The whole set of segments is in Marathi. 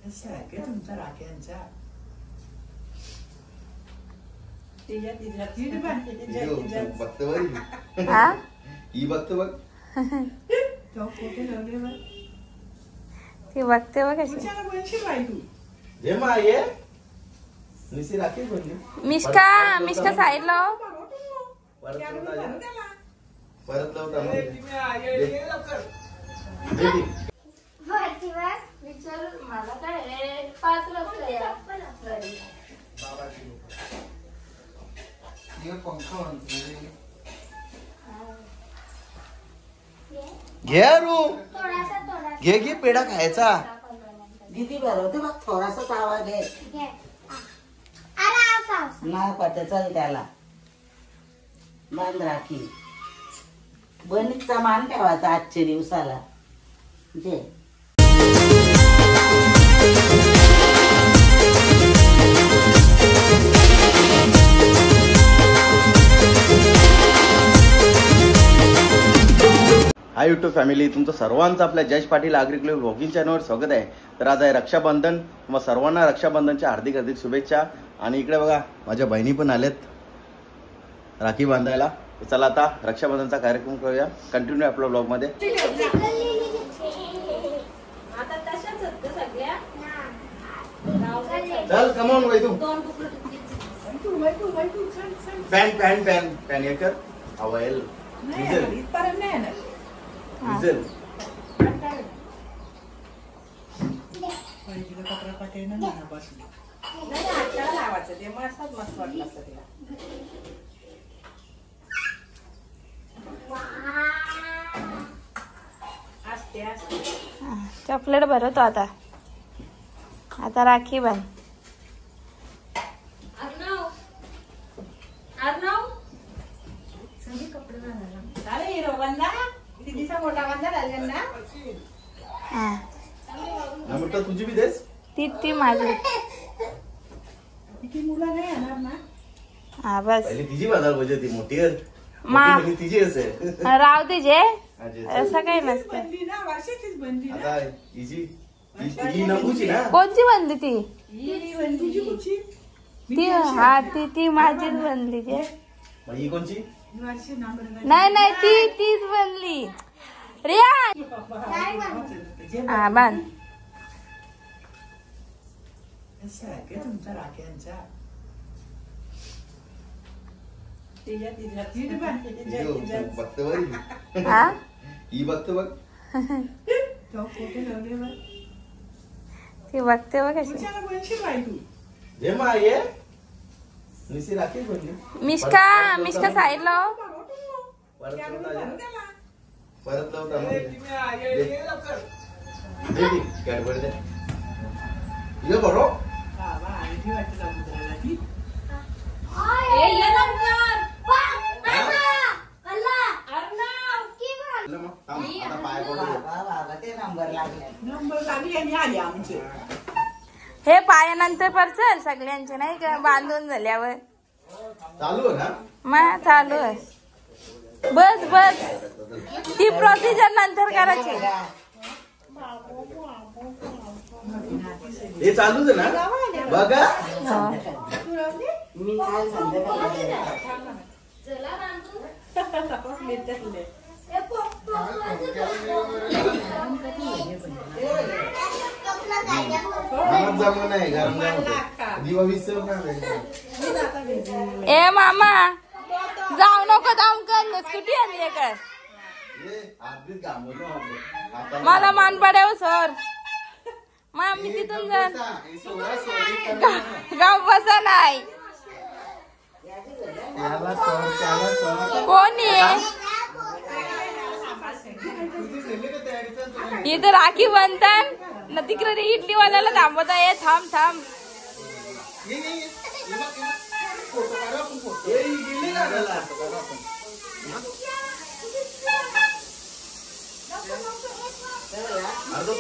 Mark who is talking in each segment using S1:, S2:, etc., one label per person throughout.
S1: असं आहे का तुमचा राख्यांचा?
S2: ही बघतो बघ.
S3: ती बघते बघ कशी. मिष्का मिष्का साईड लाव.
S2: परत
S3: मला काय 5 वाजता
S2: घे रू घे घे पेढा खायचा.
S1: दीदी बरोबर बघ थोडासा आवाज घे. नाही पटत चल त्याला बांध राखी. बनीचा मान ठेवायचा आजच्या दिवसाला. जे
S2: हाय यूट्यूब फॅमिली, तुमचं सर्वांचं आपल्या जयेश पाटील आग्रिकल्चर व्लॉगिंग चॅनलवर स्वागत आहे. तर आज आहे रक्षाबंधन. मग सर्वांना रक्षाबंधनच्या हार्दिक हार्दिक शुभेच्छा. आणि इकडे बघा माझ्या बहिणी पण आल्यात राखी बांधायला. चला आता रक्षाबंधनचा कार्यक्रम करूया. कंटिन्यू आपल्या ब्लॉग मध्ये. चल कमॉन बाई तू. पॅन पॅन पॅन पॅन हे कर. अवेल डिझेल
S3: चॉकलेट भरवतो आता. आता राखी बांध.
S2: तुझी बी देस.
S3: ती माझी.
S1: किती मुलं नाही येणार ना.
S3: हा बस
S2: पहिले तिची बाजार पाहिजे. ती मोठी
S3: मा
S2: तिची असे
S3: राव तिचे असं काही नसतं.
S2: आता हिची ही नंबूची ना.
S3: कोणची बनली ती? ती हा ती माझीच बनली. ते
S2: ही कोणची?
S3: नाही तीच बनली. रिया हा बांध.
S1: असं आहे का तुमचा राख्यांचा?
S2: बघतो बघ.
S3: हा
S2: ही बघतो बघ.
S3: ती बघते बघ कशी.
S2: जे मा ये निसी राखी बनली.
S3: मिष्का साईड लाव.
S2: परत कॅडबरी दे. ये बरो
S3: हे पायानंतर परचल सगळ्यांचे नाही का बांधून झाल्यावर
S2: चालू आहे ना.
S3: मग चालू आहे. बस बस ती प्रोसिजर नंतर करायची.
S2: हे चालूच आहे ना बघा.
S1: मी काय
S2: जमलं नाही गरम दिवा विसर ना.
S3: ए मामा जाऊ नको जाऊन स्कूटी आणली काय. मला मान पडाव सर. मा मी तिथून जाण गाव बसा नाही. कोणी इथं राखी बांधतात ना. तिकडे इडली वाल्याला थांबवता. ये थांब थांब.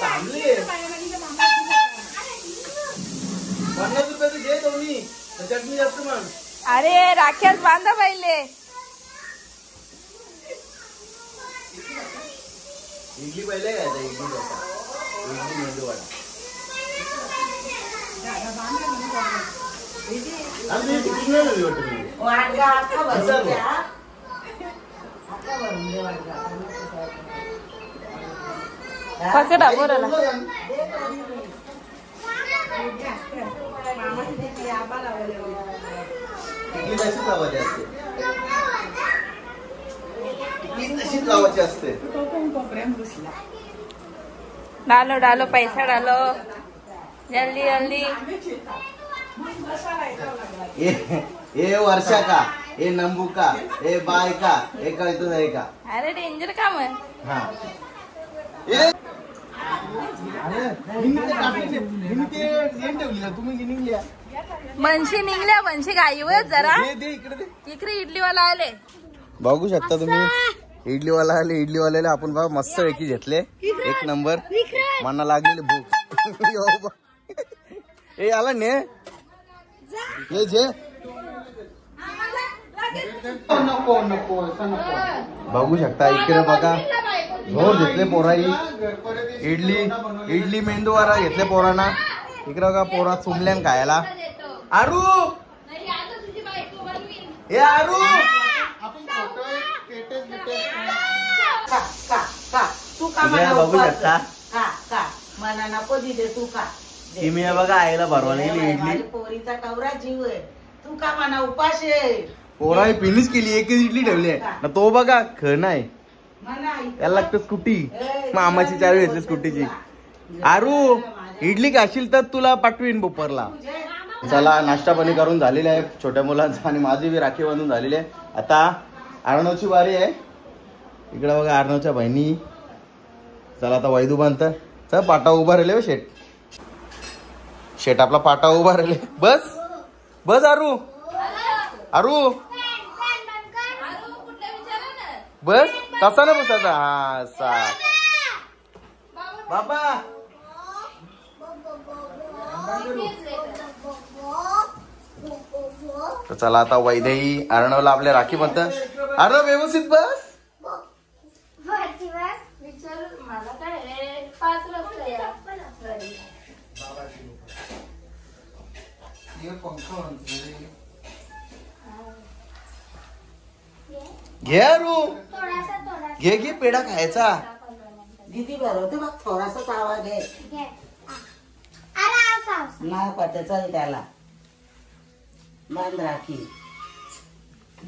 S2: थांबली 50 रुपयाचं घे दोन्ही. चटणी जास्त मग.
S3: अरे राख्याच बांधा पहिले.
S2: इडली पहिले घ्यायचा. इडली मेंदू वडा.
S1: वाटगा अख्खा भरून द्या. अख्खा भरून दे वाटगा.
S3: पकडा बोराला.
S2: इडली तशीच लावायची असते. इडली तशीच लावायची असते.
S3: डालो डालो पैसा डालो जल्दी जल्दी.
S2: ये वर्षा का, ये नंबू का, ये बाय का, हे कळतो नाही का?
S3: अरे डेंजर काम आहे.
S2: हा
S3: बनशी निघल्या बनशी गाईवर जरा इकडे इडलीवाला आले.
S2: बघू शकता तुम्ही इडलीवाला आले. इडलीवाल्याला आपण बघा मस्त पैकी घेतले. एक नंबर. मना लागलेली भूक. ए आला ने ये जे नको नको बघू शकता इकडे बघा झोर घेतले पोराई. इडली मेंदूवारा घेतले पोरांना. इकडे बघा पोरा चुमल्यान खायला. आरू ए आरू
S1: तू का
S2: बघू शकता
S1: मना नको दिले तू का.
S2: मी बघा आईला भरवायला गेली इडली.
S1: पोरीचा कवरा जीव आहे. तू का मना उपास आहे.
S2: पोराई फिनिश केली. एकच इडली ठेवली आहे. तो बघा ख नाही त्याला लागतं स्कूटी. मामाची चावी घेतली स्कूटीची. आरू इडली खाशील तर तुला पाठवीन बोपरला. चला नाश्ता पाणी करून झालेला आहे छोट्या मुलांचा आणि माझी बी राखी बांधून झालेली आहे. आता अर्णवची वारी आहे. इकडे बघा अर्णवच्या बहिणी. चला आता वैदू बांधत. चल पाटा उभा राहिले शेट. शेट आपला पाटा उभा राहिले. बस बस आरू आरू बस तसा ना बसायचा. हा सा बाबा तर चला आता वैदेही अर्णवला आपल्या राखी म्हणतात. अर्णव व्यवस्थित बस. घे अरू घे घे पेढा खायचा.
S1: दीदी भरवते बघ थोडासाच आवाज आहे. नाही पटत चल त्याला. बांध राखी.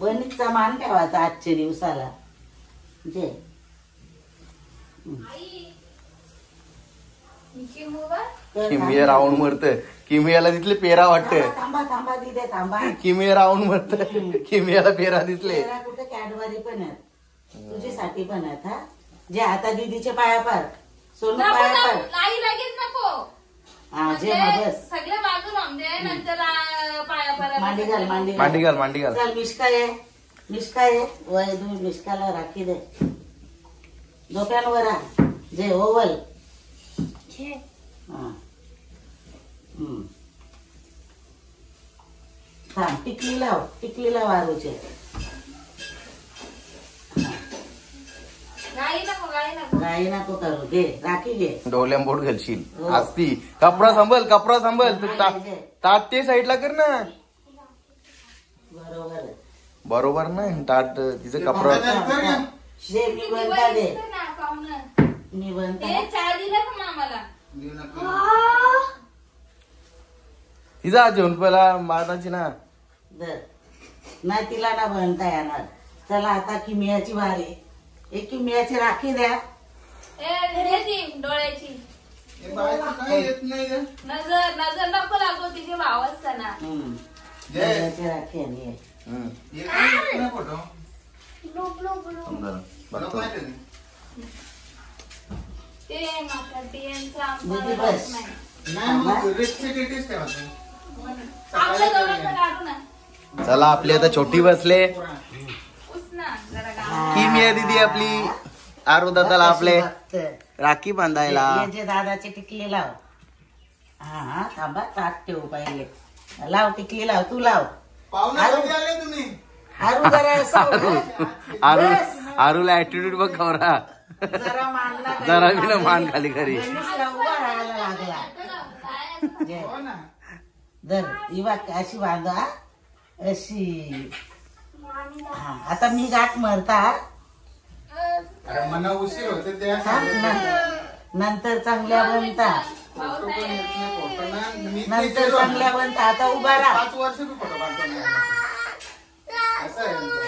S1: बनीचा मान ठेवायचा आजच्या दिवसाला. जे
S2: किमी राऊंड मरत. किमियाला तिथले पेरा वाटत.
S1: थांबा थांबा दिदे थांबा.
S2: किमी राऊंड मरत. किमियाला पेरा दिसले.
S1: तेरा कुठे कॅडबरी पण आहेत. तुझ्यासाठी पण आहेत. हा जे आता दीदीचे पाया पार. सोनू पाया पार.
S3: नाही लगेच नको.
S1: हा जे मग बस.
S3: सगळे बाजू रामदे नंतर पाया पाया
S1: मांडी घाल मांडी
S2: मांडी घाल मांडी घाल.
S1: चल मिष्का ये. मिष्का ये. वय तुम्ही मिष्काला राखी दे. डोक्यांवर आ. जे ओवल. हा. थांब टिकली लाव. टिकली लाव आरूचे. गाई नको करू. घे राखी घे.
S2: डोल्याम बोट घालशील. असती कपडा सांभाळ कपडा सांभाळ. तू ताट ते साईडला कर ना.
S1: बरोबर आहे.
S2: बरोबर नाही ताट तिचं कपडा.
S1: दे मी बनता दे. मी बनता.
S2: तिचा जेवण पहिला माताची ना.
S1: दर नाही तिला ना बनता येणार. चला आता किमियाची वारी. एक किमियाची राखी द्या.
S3: डोळ्याची नजर नजर नको लागो. तिचे भाव असताना
S1: किमियाची राखी आणि दीदी बस.
S2: चला आपली आता छोटी बसले. किमिया दीदी आपली आरू दादाला आपले राखी बांधायला.
S1: जे दादाची टिकली लाव. हा हा थांबा ताट ठेवू पहिले. लाव टिकली लाव. तू लाव. आरू जरा
S2: आरू आरूला ऍटिट्यूड बघ खवरा.
S1: जरा मानला
S2: जरा बी ना मान खाली करी.
S1: उभा राहायला लागला. दर ही बघ अशी बांधा. अशी हा, आता मी गाठ मारता
S4: अरे मना उशीर होते त्या
S1: हा, नंतर चांगल्या बनता
S4: फोटो पण येत नाही, फोटो ना मी
S1: नंतर चांगल्या बनता. आता उभा राहा.
S4: 5 वर्ष बी फोटो काढतो नाही असं आहे आमचं.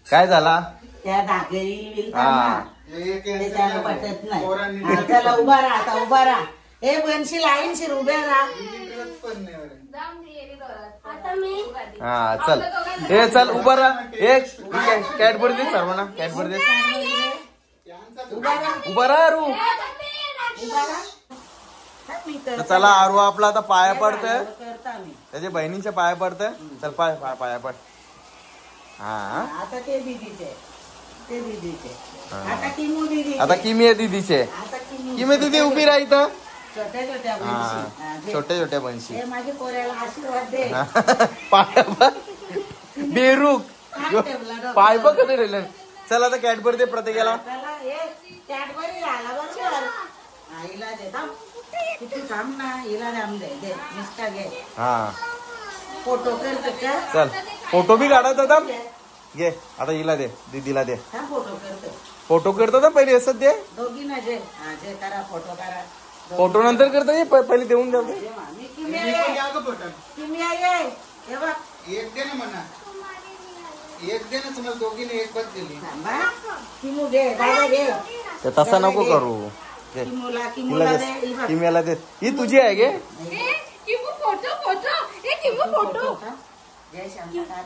S2: काय झाला
S1: त्या धागेरी विलता
S2: हा.
S1: ना,
S4: एक
S1: ते त्याला पटत नाही.
S4: पोरांनी
S1: हा, चला उभा राहा. आता उभा राहा. हे बनशी लाईनशीर उभ्या राहा.
S4: नीटच पण नाही बरं.
S2: हा चल हे चल उभा राहा. एक कॅडबरी दे सर्वांना, कॅडबरी दे.
S1: उभा राहा.
S2: उभा राहा आरू.
S1: उभा राहा. हा, मी
S2: तर
S1: करते.
S2: चला आरू आपला आता पाया पडतंय,
S1: करता मी.
S2: त्याच्या बहिणीच्या पाया पडतंय. चल पाया पड. हा
S1: आता ते दीदीचे, ते दीदीचे. आता किमू दीदी.
S2: आता किमी आहे दीदीचे.
S1: आता किमू.
S2: किमी दीदी उभी राहा इथं.
S1: छोट्या छोट्या बनशी. हा,
S2: हा
S1: दे.
S2: छोट्या छोट्या बनशी.
S1: हे माझ्या पोऱ्याला आशीर्वाद दे.
S2: पाया पड. बेरूक
S1: काय ठेवला डोक्यावर?
S2: पाय बघ कधी राहिले. चल आता कॅडबरी दे प्रत्येकाला.
S1: त्याला हे कॅडबरी झाला बरोबर. हा, हिला दे थांब. किती थांब ना, हिला दाम दे. दे निष्ठा घे.
S2: हा
S1: फोटो कर का?
S2: चल फोटो बी काढायचा होता. घे आता हिला दे, दीदीला दे.
S1: थांब फोटो करतो.
S2: फोटो करतो ना पहिले असं दे.
S1: दोघी ना जे. हा, जे करा फोटो करा.
S2: फोटो नंतर करतो ये पहिले देऊन द्या.
S1: जेव्हा मी किमी
S4: मी पण
S1: आहे.
S4: द्या गं फोटो.
S1: किमी आहे. हे बघ.
S4: एक दे ना म्हणा, एक दे ना. तुम्हाला दोघीने एक बस दिली.
S1: थांबा. किमू घे. दादा घे.
S2: ते तसा नको करू. घे.
S1: किमूला
S2: तिला
S1: दे.
S2: दे,
S1: ही बघ.
S2: किम्याला दे. ही तुझी आहे गे.
S1: जय शांता काय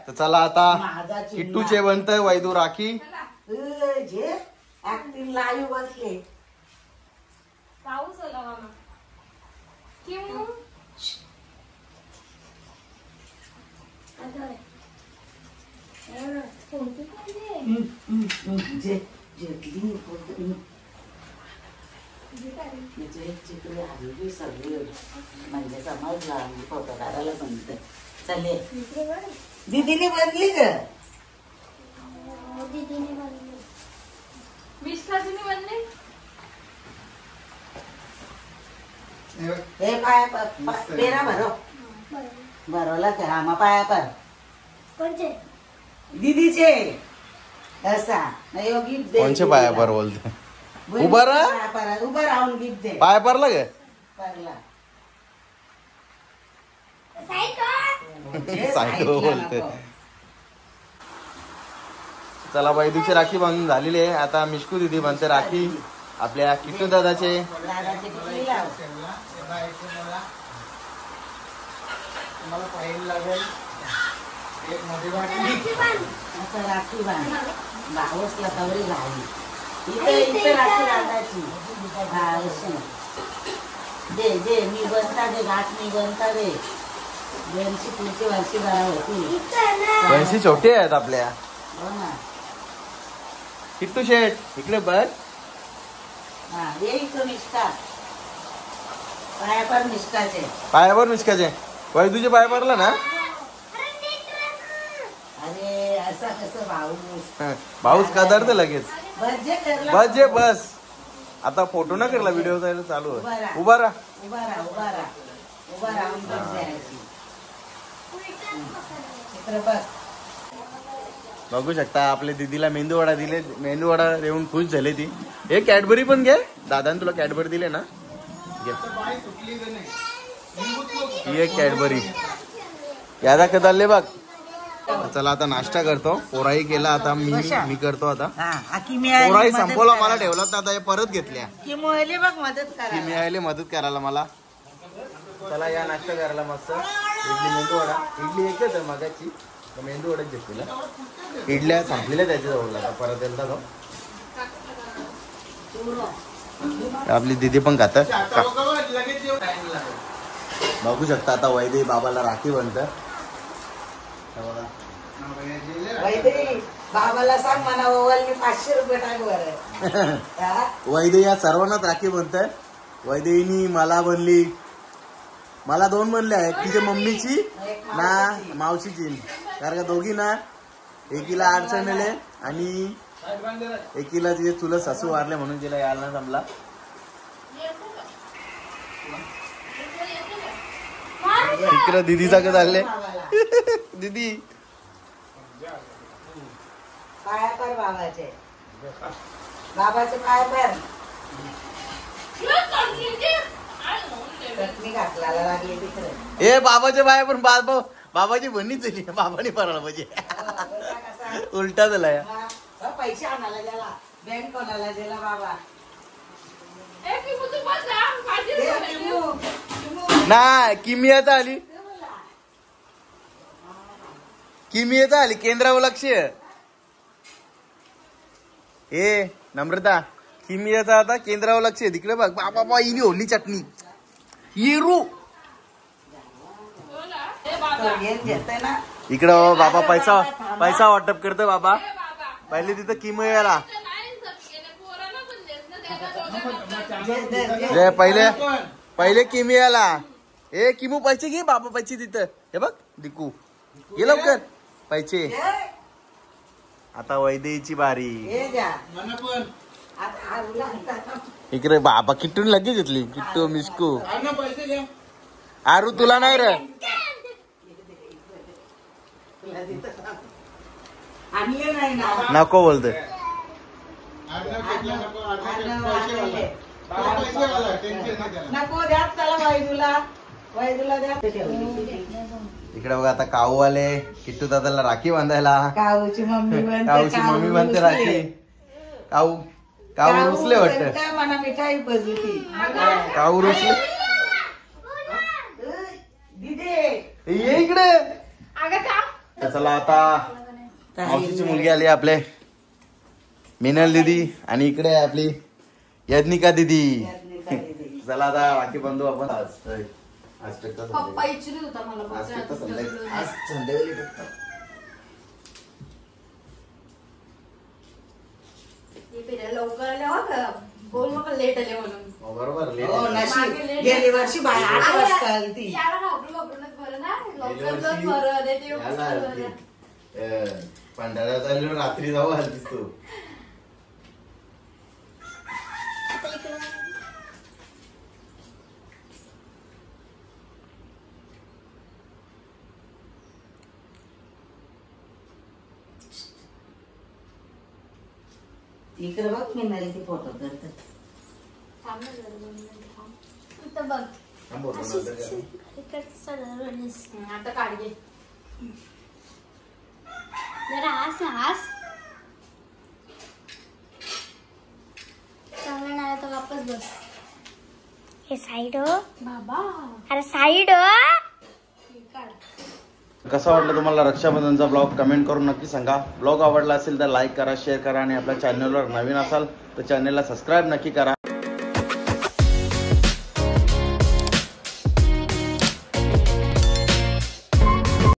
S2: तर चला आता
S1: माझा चिन्ह.
S2: किट्टूचे बनतंय वैदू राखी.
S1: जे ऍक्टिंग लाईव्ह बसले.
S3: पाऊस आला मामा. किमू
S1: जे जेतली जे चित्र आलेली सगळे म्हणजे समजला आम्ही फोटो काढायला म्हणत. चले दीदीने बनली ग.
S3: विश्वासीने बनले.
S4: हे बघ.
S1: हे पाया पेरा भरो भरवला का? हा मग पाया पर दीदीचे असा नाही गिफ्ट दे.
S2: कोणचे पाया पर बोलते. उभा राहा.
S1: उभा राहून गिफ्ट दे.
S2: पाया परला गे.
S1: परला
S2: सायको बोलते. चला वैदूची राखी बांधून झालेली आहे. आता मिशकू दीदी बनते राखी आपल्या किट्टू दादाचे.
S1: दादाचे किती लाव.
S4: तेव्हा एक मला तुम्हाला फाईल लागेल. एक मध्ये वाटली.
S1: आता राखी बांध. भाऊसला तवरी घाली. इथे राखी बांधायची. हा अशी दे दे. मी बनता दे. गाठ मी बनता दे. दोनशे पुढची वर्षी बारा होती.
S2: बनशी छोटी आहेत आपल्या.
S1: हो ना.
S2: किट्टू शेठ इकडे बघ.
S1: हा ये इथं निष्ठा. पाया पर निष्ठाचे.
S2: पायावर मिशकाचे. वैदूचे पाय पडला ना.
S1: अरे असं कसं भाऊ
S2: भाऊस कदरते लगेच.
S1: बस जे करला.
S2: बस जे बस. आता फोटो ना करला व्हिडिओ जायला चालू आहे. उभा राहा.
S1: उभा राहा. उभा राहा. उभा राहून बस द्यायची. इकडे बघ.
S2: बघू शकता आपल्या दीदीला मेंदू वडा दिले. मेंदू वडा देऊन खुश झाली ती. हे कॅडबरी पण घे. दादाने तुला कॅडबरी दिले ना. घे
S4: बाई सुटली का नाही.
S2: ही एक कॅडबरी. यादा कदाले बघ. चला आता नाश्ता करतो. पोराही केला. आता मी करतो आता.
S1: हा
S2: पोराही संपवला. मला ठेवला तर आता हे परत घेतल्या.
S1: की मोहिले बघ मदत
S2: ती
S1: करा.
S2: मिळाली मदत करायला मला. चला या नाश्ता करायला मस्त. इडली मेंदू वडा. इडली एकच आहे मगाची. मेंदू वडाच घेतलेला. इडल्या संपलेल्या त्याच्याजवळ. आता परत एकदा तो आपली दीदी पण खातात.
S4: आता बघा लगेच जेवण टाइम लागेल.
S2: बघू शकता आता वैदेही बाबाला राखी बनतं.
S1: वैदेही बाबाला सांग म्हणा ओवाल मी 500 रुपये टाक बरं.
S2: वैदेही या सर्वांनाच राखी बनतंय. वैदेहीनी मला बनली. मला 2 बनले आहेत. तिच्या मम्मीची ना मावशीची. कारण का दोघी ना एकीला अडचण आले आणि एकीला तिचे चुलत सासू वारले म्हणून तिला यायला जमला. इकडं दीदीचा का चालले दीदी
S1: पाया पर बाबाचे बाबाचे पाय पर चटणी घातलाला लागली तिकडे
S2: ए बाबाच्या बाया पण बाबाची बनीच झाली बाबाने पराला पाहिजे उलटा झाला या.
S1: पैसे आणायला गेला बँक कोणाला दिला बाबा
S2: ना किमियाचा आली किमियाचा आली केंद्रावर लक्ष ए नम्रता किमियाचा आता केंद्रावर लक्ष आहे तिकडे बघ बाबा बा इनी ओली चटणी येरू
S1: घेते ना
S2: इकडं बाबा पैसा वाटप करतोय बाबा पहिले तिथं किमियाला पहिले किमियाला ए किमू पैसे घे बाबा पैसे तिथं हे बघ दिकू ये लवकर पैसे आता वैद्यची बारी
S1: हे द्या
S4: मला पण
S1: आता आरूला
S2: इकडे बाबा किट्टून लगेच घेतली किट्टू मिस्कू
S4: आणा पैसे द्या
S2: आरू तुला नाही रे
S1: आणले नाही ना
S2: नको बोलतोय
S4: आणा कुठला नको आणा पैसे वाला बाबा पैसे वाला टेन्शन नाही त्याला
S1: नको द्या चला वैदूला द्या
S2: इकडे बघा आता काऊ आले किट्टू दादाला राखी बांधायला
S1: काऊची मम्मी बनते
S2: काऊची मम्मी बनते राखी काऊ रुसले वाटत
S1: काय म्हणा मिठाई बजवती
S2: काऊ रुसले
S1: दिदे
S2: ये इकडे तर चला आता मावशीची मुलगी आली आपले मिनल दीदी आणि इकडे आहे आपली यज्ञिका दीदी चला आता राखी बांधू आपण आज टक्का
S3: पप्पा इच्छित होता मला
S2: आज टक्का आज संध्याकाळी टक्का
S3: लवकर आले हो का बोल नका लेट आले म्हणून
S2: बरोबर
S1: हो नशीब गेली वर्षी बाय 8 वाजता आली ती
S3: याला घाबरूनच बरं ना लवकर जाऊन बरं नाही ते
S2: पंढरा चाललो रात्री जाऊ हलतीस तू
S1: इकडे बघ मी नाही ती फोटो करते
S3: थांब ना जरा 2 मिनिटं थांब. इथं बघ आता काढ घे
S5: जरा हास ना हास चांगलं नाही तर वापस बस हे साईड हो
S3: बाबा
S5: अरे साईड हो
S3: काढ
S2: कसा वाटलं तुम्हाला रक्षाबंधनचा ब्लॉग कमेंट करून नक्की सांगा. ब्लॉग आवडला असेल तर लाईक करा शेअर करा आणि आपल्या चॅनलवर नवीन असाल तर चॅनलला सबस्क्राईब नक्की करा.